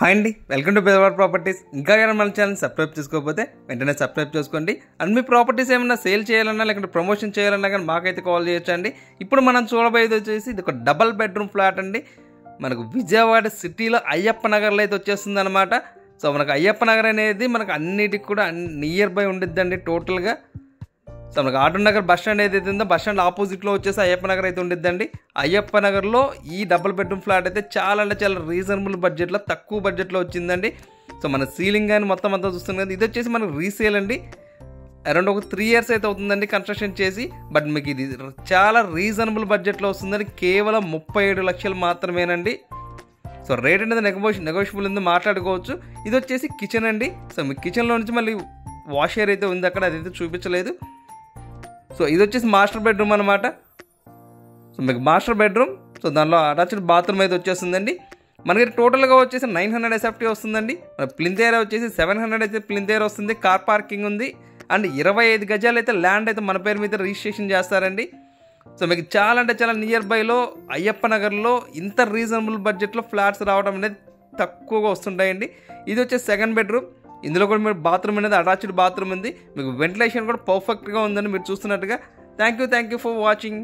Hi అండి, welcome to బెదవాడ properties. ఇంకా కానీ మన ఛానల్ సబ్స్క్రైబ్ చేసుకోకపోతే వెంటనే సబ్స్క్రైబ్ చేసుకోండి. అండ్ మీ ప్రాపర్టీస్ ఏమైనా సేల్ చేయాలన్నా లేకుంటే ప్రమోషన్ చేయాలన్నా కానీ మాకైతే కాల్ చేయొచ్చండి. ఇప్పుడు మనం చూడబోయేది వచ్చేసి ఇది ఒక డబల్ బెడ్రూమ్ ఫ్లాట్ అండి. మనకు విజయవాడ సిటీలో అయ్యప్ప నగర్లో అయితే వచ్చేస్తుంది అనమాట. సో మనకు అయ్యప్ప నగర్ అనేది మనకు అన్నిటికి కూడా నియర్ బై ఉండిద్దండి టోటల్గా. సో మనకు ఆటో నగర్ బస్ స్టాండ్ ఏదైతే ఉందో బస్ స్టాండ్ ఆపోజిట్లో వచ్చేసి అయ్యప్ప నగర్ అయితే ఉండిద్దండి. అయ్యప్ప నగర్లో ఈ డబుల్ బెడ్రూమ్ ఫ్లాట్ అయితే చాలా అంటే చాలా రీజనబుల్ బడ్జెట్లో, తక్కువ బడ్జెట్లో వచ్చిందండి. సో మన సీలింగ్ కానీ మొత్తం అంతా చూస్తుంది కదా, ఇది వచ్చేసి మనకు రీసేల్ అండి. అరౌండ్ ఒక 3 years అయితే అవుతుందండి కన్స్ట్రక్షన్ చేసి. బట్ మీకు ఇది చాలా రీజనబుల్ బడ్జెట్లో వస్తుందండి. కేవలం 37 లక్షలు మాత్రమేనండి. సో రేట్ అనేది నెగోషియబుల్ ఉంది, మాట్లాడుకోవచ్చు. ఇది వచ్చేసి కిచెన్ అండి. సో మీ కిచెన్లో నుంచి మళ్ళీ వాష్ ఏర్ అయితే ఉంది అక్కడ, అదైతే చూపించలేదు. సో ఇది వచ్చేసి మాస్టర్ బెడ్రూమ్ అనమాట. సో మీకు మాస్టర్ బెడ్రూమ్, సో దానిలో అటాచ్డ్ బాత్రూమ్ అయితే వచ్చేస్తుందండి. మనకి టోటల్గా వచ్చేసి 900 SFT వస్తుందండి. ప్లింత్ ఏరియా వచ్చేసి 700 అయితే ప్లింత్ ఏరియా వస్తుంది. కార్ పార్కింగ్ ఉంది. అండ్ 25 గజాలు అయితే ల్యాండ్ అయితే మన పేరు మీద రిజిస్ట్రేషన్ చేస్తారండి. సో మీకు చాలా అంటే చాలా నియర్ బైలో అయ్యప్ప నగర్లో ఇంత రీజనబుల్ బడ్జెట్లో ఫ్లాట్స్ రావడం అనేది తక్కువగా వస్తుంటాయండి. ఇది వచ్చేసి సెకండ్ బెడ్రూమ్. ఇందులో కూడా మీరు బాత్రూమ్ అనేది అటాచ్డ్ బాత్రూమ్ ఉంది. మీకు వెంటిలేషన్ కూడా పర్ఫెక్ట్గా ఉందని మీరు చూస్తున్నట్టుగా. Thank you for watching.